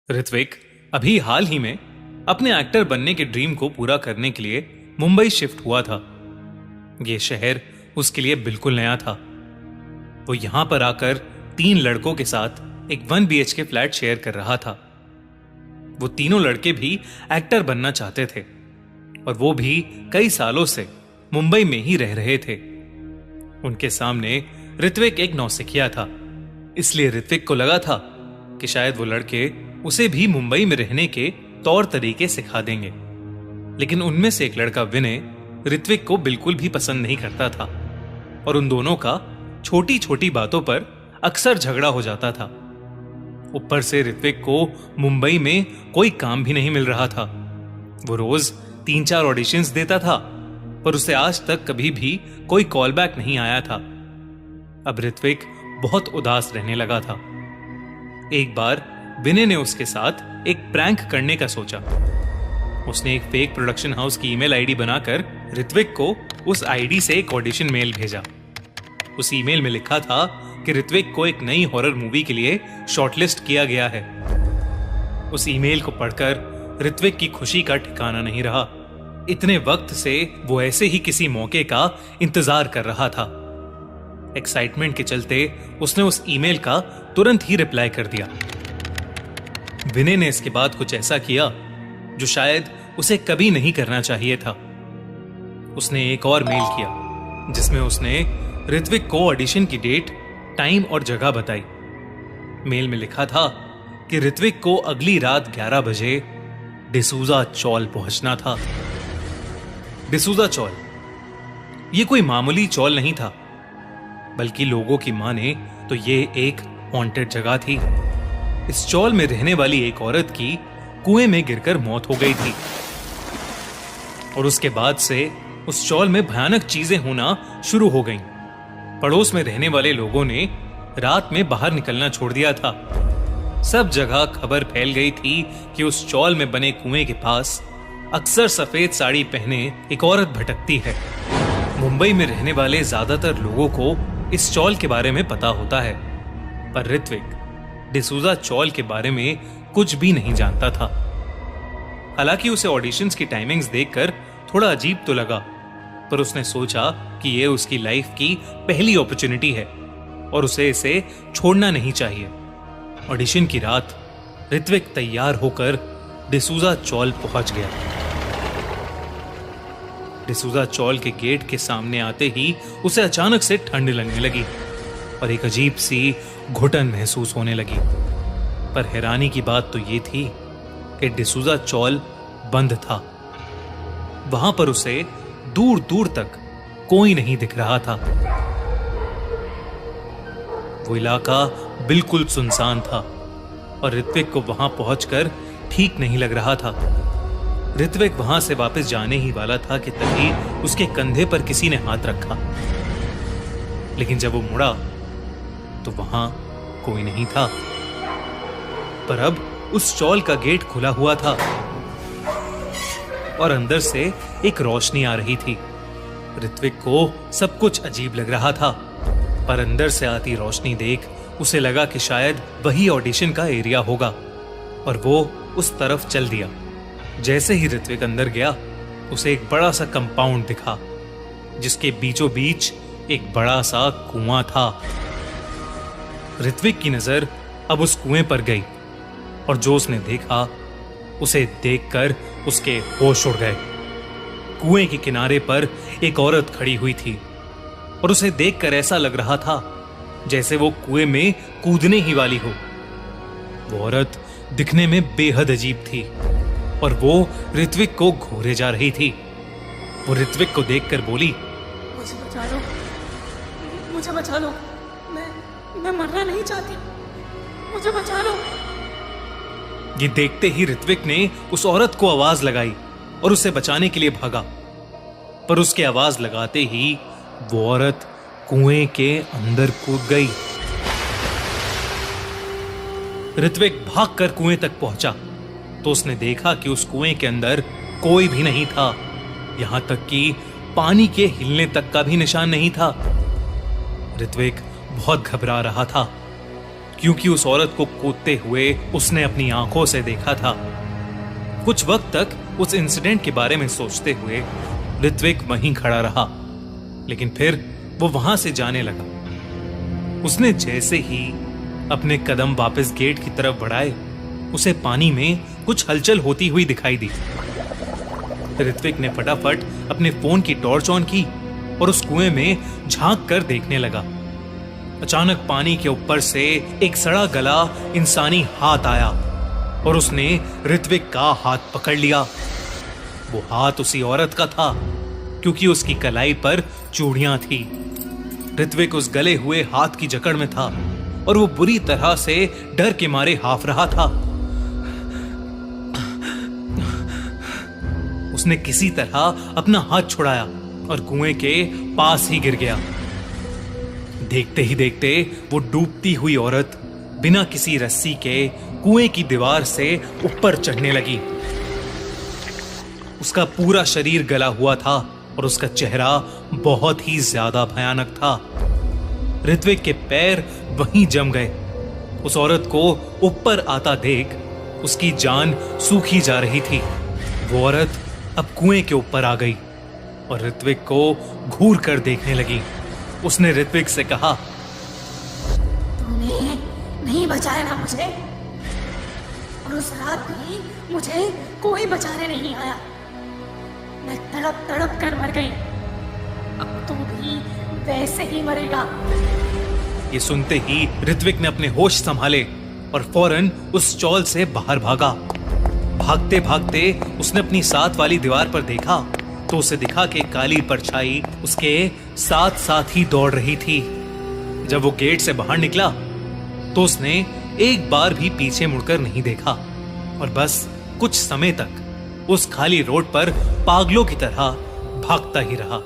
ऋत्विक अभी हाल ही में अपने एक्टर बनने के ड्रीम को पूरा करने के लिए मुंबई शिफ्ट हुआ था। यह शहर उसके लिए बिल्कुल नया था। वो यहां पर आकर 3 लड़कों के साथ एक 1 BHK फ्लैट शेयर कर रहा था। वो तीनों लड़के भी एक्टर बनना चाहते थे और वो भी कई सालों से मुंबई में ही रह रहे थे। उनके सामने ऋत्विक एक नौसिखिया था, इसलिए ऋत्विक को लगा था कि शायद वो लड़के उसे भी मुंबई में रहने के तौर तरीके सिखा देंगे। लेकिन उनमें से एक लड़का विनय ऋत्विक को बिल्कुल भी पसंद नहीं करता था और उन दोनों का छोटी छोटी बातों पर अक्सर झगड़ा हो जाता था। ऊपर से ऋत्विक को मुंबई में कोई काम भी नहीं मिल रहा था। वो रोज 3-4 ऑडिशंस देता था, पर उसे आज तक कभी भी कोई कॉल बैक नहीं आया था। अब ऋत्विक बहुत उदास रहने लगा था। एक बार विनय ने उसके साथ एक प्रैंक करने का सोचा। उसने एक फेक प्रोडक्शन हाउस की ईमेल आईडी बनाकर ऋत्विक को उस आईडी से एक ऑडिशन मेल भेजा। उस ईमेल में लिखा था कि ऋत्विक को एक नई हॉरर मूवी के लिए शॉर्टलिस्ट किया गया है। उस ईमेल को पढ़कर ऋत्विक की खुशी का ठिकाना नहीं रहा। इतने वक्त से वो ऐसे ही किसी मौके का इंतजार कर रहा था। एक्साइटमेंट के चलते उसने उस ईमेल का तुरंत ही रिप्लाई कर दिया। विनय ने इसके बाद कुछ ऐसा किया जो शायद उसे कभी नहीं करना चाहिए था। उसने एक और मेल किया जिसमें उसने ऋत्विक को ऑडिशन की डेट, टाइम और जगह बताई। मेल में लिखा था कि ऋत्विक को अगली रात 11 बजे डिसूजा चौल पहुंचना था। डिसूजा चौल ये कोई मामूली चौल नहीं था, बल्कि लोगों की माने तो ये एक हॉन्टेड जगह थी। इस चौल में रहने वाली एक औरत की कुएं में गिरकर मौत हो गई थी और उसके बाद से उस चौल में भयानक चीजें होना शुरू हो गईं। पड़ोस में रहने वाले लोगों ने रात में बाहर निकलना छोड़ दिया था। सब जगह खबर फैल गई थी कि उस चौल में बने कुएं के पास अक्सर सफेद साड़ी पहने एक औरत भटकती है। मुंबई में रहने वाले ज्यादातर लोगों को इस चौल के बारे में पता होता है, पर ऋत्विक डिसूजा चौल के बारे में कुछ भी नहीं जानता था। हालांकि उसे ऑडिशंस की टाइमिंग्स देखकर थोड़ा अजीब तो लगा, पर उसने सोचा कि यह उसकी लाइफ की पहली अपॉर्चुनिटी है और उसे इसे छोड़ना नहीं चाहिए। ऑडिशन की रात ऋत्विक तैयार होकर डिसूजा चौल पहुंच गया। डिसूजा चौल के गेट के सामने आते ही उसे अचानक से ठंड लगने लगी और एक अजीब सी घुटन महसूस होने लगी। पर हैरानी की बात तो ये थी कि डिसूजा चौल बंद था। वहां पर उसे दूर दूर तक कोई नहीं दिख रहा था। वो इलाका बिल्कुल सुनसान था और ऋत्विक को वहां पहुंचकर ठीक नहीं लग रहा था। ऋत्विक वहां से वापस जाने ही वाला था कि तभी उसके कंधे पर किसी ने हाथ रखा। लेकिन जब वो मुड़ा तो वहां कोई नहीं था, पर अब उस चौल का गेट खुला हुआ था और अंदर से एक रोशनी आ रही थी। ऋत्विक को सब कुछ अजीब लग रहा था, पर अंदर से आती रोशनी देख उसे लगा कि शायद वही ऑडिशन का एरिया होगा और वो उस तरफ चल दिया। जैसे ही ऋत्विक अंदर गया, उसे एक बड़ा सा कंपाउंड दिखा जिसके बीचों बीच एक बड़ा सा कुआं था। ऋत्विक की नजर अब उस कुएं पर गई और जो उसने देखा उसे देखकर उसके होश उड़ गए। कुएं के किनारे पर एक औरत खड़ी हुई थी और उसे देखकर ऐसा लग रहा था जैसे वो कुएं में कूदने ही वाली हो। वो औरत दिखने में बेहद अजीब थी और वो ऋत्विक को घूरे जा रही थी। वो ऋत्विक को देखकर बोली, मुझे बचा लो, मुझे बचा लो, मैं मरना नहीं चाहती, मुझे बचा लो। ये देखते ही ऋत्विक ने उस औरत को आवाज लगाई और उसे बचाने के लिए भागा, पर उसके आवाज लगाते ही वो औरत कुएं के अंदर कूद गई। ऋत्विक भागकर कुएं तक पहुंचा तो उसने देखा कि उस कुएं के अंदर कोई भी नहीं था। यहां तक कि पानी के हिलने तक का भी निशान नहीं था। ऋत्विक बहुत घबरा रहा था क्योंकि उस औरत को कूदते हुए उसने अपनी आंखों से देखा था। कुछ वक्त तक उस इंसिडेंट के बारे में सोचते हुए ऋत्विक वहीं खड़ा रहा, लेकिन फिर वो वहां से जाने लगा। उसने जैसे ही अपने कदम वापस गेट की तरफ बढ़ाए, उसे पानी में कुछ हलचल होती हुई दिखाई दी। ऋत्विक ने फटाफट अपने फोन की टॉर्च ऑन की और उस कुएं में झांक कर देखने लगा। अचानक पानी के ऊपर से एक सड़ा गला इंसानी हाथ आया और उसने ऋत्विक का हाथ पकड़ लिया। वो हाथ उसी औरत का था, क्योंकि उसकी कलाई पर चूड़ियां थी। ऋत्विक उस गले हुए हाथ की जकड़ में था और वो बुरी तरह से डर के मारे हाफ रहा था। उसने किसी तरह अपना हाथ छुड़ाया और कुएं के पास ही गिर गया। देखते ही देखते वो डूबती हुई औरत बिना किसी रस्सी के कुएं की दीवार से ऊपर चढ़ने लगी। उसका पूरा शरीर गला हुआ था और उसका चेहरा बहुत ही ज्यादा भयानक था। ऋत्विक के पैर वहीं जम गए। उस औरत को ऊपर आता देख उसकी जान सूखी जा रही थी। वो औरत अब कुएं के ऊपर आ गई और ऋत्विक को घूर कर देखने लगी। उसने ऋत्विक से कहा, तूने नहीं बचाया ना मुझे, और उस रात भी मुझे कोई बचाने नहीं आया। मैं तड़प तड़प कर मर गई। अब तू भी वैसे ही मरेगा। ये सुनते ही ऋत्विक ने अपने होश संभाले और फौरन उस चौल से बाहर भागा। भागते भागते उसने अपनी साथ वाली दीवार पर देखा तो उसे दिखा कि काली परछाई उसके साथ साथ ही दौड़ रही थी। जब वो गेट से बाहर निकला तो उसने एक बार भी पीछे मुड़कर नहीं देखा और बस कुछ समय तक उस खाली रोड पर पागलों की तरह भागता ही रहा।